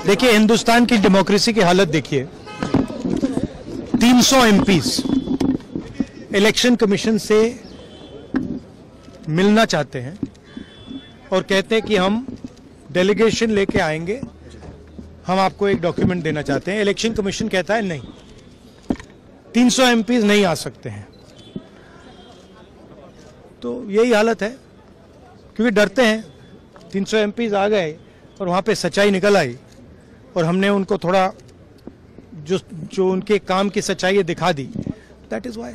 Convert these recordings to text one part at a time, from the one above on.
देखिए, हिंदुस्तान की डेमोक्रेसी की हालत देखिए। 300 एमपीज इलेक्शन कमीशन से मिलना चाहते हैं और कहते हैं कि हम डेलीगेशन लेके आएंगे, हम आपको एक डॉक्यूमेंट देना चाहते हैं। इलेक्शन कमीशन कहता है नहीं, 300 एमपीज नहीं आ सकते हैं। तो यही हालत है, क्योंकि डरते हैं। 300 एमपीज आ गए और वहां पे सच्चाई निकल आई और हमने उनको थोड़ा जो उनके काम की सच्चाई है दिखा दी। That is why.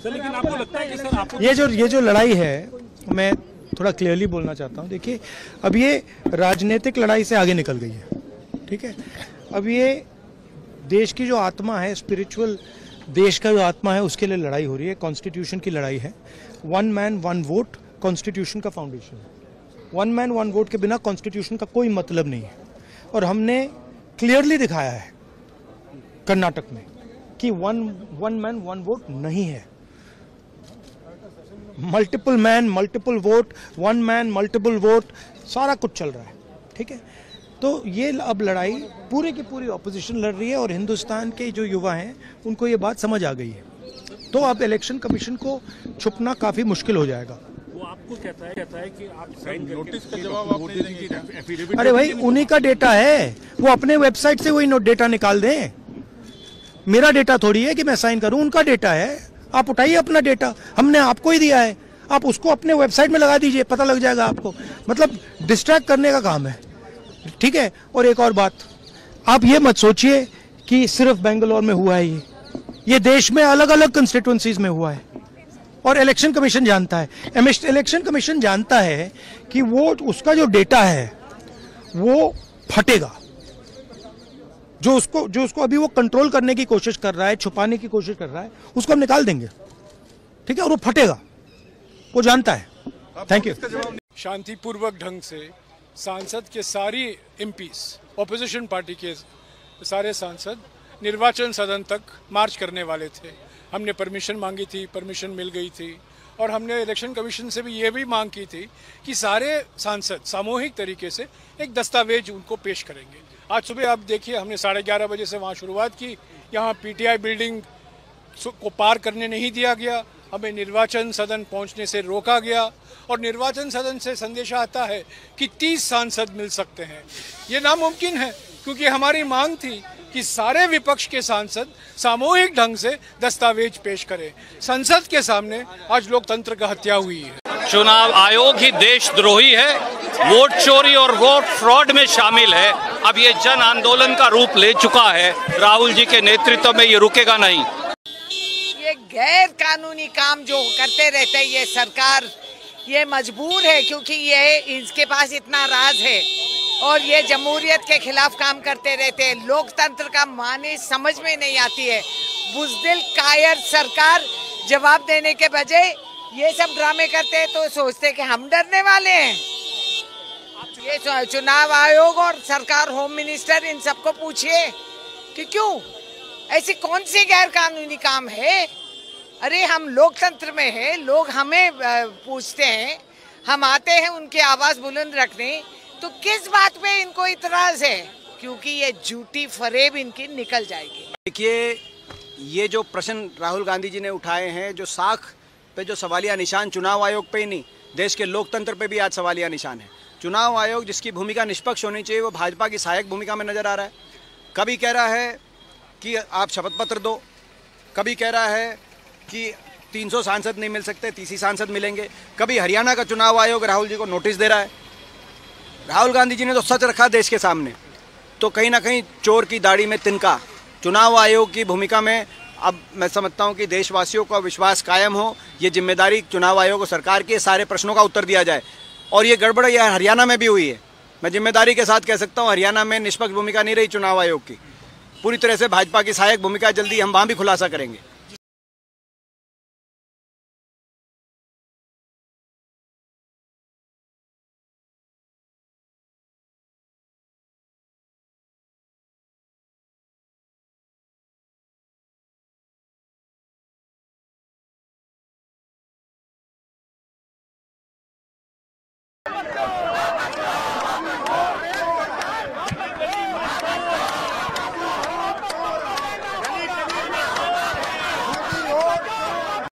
लेकिन आपको लगता है कि सर आपको ये जो लड़ाई है, मैं थोड़ा क्लियरली बोलना चाहता हूं। देखिए, अब ये राजनीतिक लड़ाई से आगे निकल गई है, ठीक है। अब ये देश की जो आत्मा है, स्पिरिचुअल देश का जो आत्मा है, उसके लिए लड़ाई हो रही है। कॉन्स्टिट्यूशन की लड़ाई है। 1 मैन 1 वोट कॉन्स्टिट्यूशन का फाउंडेशन है। 1 मैन 1 वोट के बिना कॉन्स्टिट्यूशन का कोई मतलब नहीं है। और हमने क्लियरली दिखाया है कर्नाटक में कि 1 मैन 1 वोट नहीं है। Multiple man multiple vote, 1 man multiple vote, सारा कुछ चल रहा है, ठीक है। तो ये अब लड़ाई पूरी की पूरी ऑपोजिशन लड़ रही है और हिंदुस्तान के जो युवा हैं उनको ये बात समझ आ गई है। तो अब इलेक्शन कमीशन को छुपना काफी मुश्किल हो जाएगा। वो आपको कहता है कि आप नोटिस का जवाब आप नहीं देंगे। अरे भाई, उन्हीं का डेटा है, वो अपने वेबसाइट से वही डेटा निकाल दें। मेरा डेटा थोड़ी है कि मैं साइन करूं, उनका डेटा है। आप उठाइए अपना डेटा, हमने आपको ही दिया है, आप उसको अपने वेबसाइट में लगा दीजिए, पता लग जाएगा आपको। मतलब डिस्ट्रैक्ट करने का काम है, ठीक है। और एक और बात, आप ये मत सोचिए कि सिर्फ बेंगलोर में हुआ है। ये देश में अलग अलग कंस्टिट्यूएंसीज में हुआ है और इलेक्शन कमीशन जानता है। इलेक्शन कमीशन जानता है कि वो उसका जो डेटा है वो फटेगा। जो उसको अभी वो कंट्रोल करने की कोशिश कर रहा है, छुपाने की कोशिश कर रहा है, उसको हम निकाल देंगे, ठीक है। और वो फटेगा, वो जानता है। Thank you. शांतिपूर्वक ढंग से सांसद के सारी एमपीस, ऑपोजिशन पार्टी के सारे सांसद निर्वाचन सदन तक मार्च करने वाले थे। हमने परमिशन मांगी थी, परमिशन मिल गई थी। और हमने इलेक्शन कमीशन से भी ये भी मांग की थी कि सारे सांसद सामूहिक तरीके से एक दस्तावेज उनको पेश करेंगे। आज सुबह आप देखिए, हमने 11:30 बजे से वहाँ शुरुआत की। यहाँ पीटीआई बिल्डिंग को पार करने नहीं दिया गया, हमें निर्वाचन सदन पहुँचने से रोका गया। और निर्वाचन सदन से संदेश आता है कि 30 सांसद मिल सकते हैं। ये नामुमकिन है, क्योंकि हमारी मांग थी कि सारे विपक्ष के सांसद सामूहिक ढंग से दस्तावेज पेश करें। संसद के सामने आज लोकतंत्र का हत्या हुई है। चुनाव आयोग ही देशद्रोही है, वोट चोरी और वोट फ्रॉड में शामिल है। अब ये जन आंदोलन का रूप ले चुका है। राहुल जी के नेतृत्व में ये रुकेगा नहीं। ये गैर कानूनी काम जो करते रहते हैं ये सरकार, ये मजबूर है, क्योंकि ये इसके पास इतना राज है और ये जमहूरियत के खिलाफ काम करते रहते हैं। लोकतंत्र का माने समझ में नहीं आती है। बुज़दिल कायर सरकार जवाब देने के बजाय ये सब ड्रामे करते हैं, तो सोचते हैं कि हम डरने वाले हैं। ये चुनाव आयोग और सरकार, होम मिनिस्टर, इन सबको पूछिए कि क्यों ऐसी कौन सी गैर कानूनी काम है। अरे हम लोकतंत्र में है, लोग हमें पूछते हैं, हम आते हैं उनकी आवाज़ बुलंद रखने, तो किस बात पे इनको इतराज है? क्योंकि ये झूठी फरेब इनकी निकल जाएगी। देखिए, ये जो प्रश्न राहुल गांधी जी ने उठाए हैं, जो साख पे जो सवालिया निशान चुनाव आयोग पे ही नहीं, देश के लोकतंत्र पे भी आज सवालिया निशान है। चुनाव आयोग जिसकी भूमिका निष्पक्ष होनी चाहिए, वो भाजपा की सहायक भूमिका में नजर आ रहा है। कभी कह रहा है कि आप शपथ पत्र दो, कभी कह रहा है कि 300 सांसद नहीं मिल सकते, 30 सांसद मिलेंगे। कभी हरियाणा का चुनाव आयोग राहुल जी को नोटिस दे रहा है। राहुल गांधी जी ने तो सच रखा देश के सामने, तो कहीं ना कहीं चोर की दाढ़ी में तिनका। चुनाव आयोग की भूमिका में अब मैं समझता हूं कि देशवासियों का विश्वास कायम हो, ये जिम्मेदारी चुनाव आयोग और सरकार के सारे प्रश्नों का उत्तर दिया जाए। और ये गड़बड़ यह हरियाणा में भी हुई है। मैं जिम्मेदारी के साथ कह सकता हूँ, हरियाणा में निष्पक्ष भूमिका नहीं रही चुनाव आयोग की। पूरी तरह से भाजपा की सहायक भूमिका, जल्दी हम वहाँ भी खुलासा करेंगे।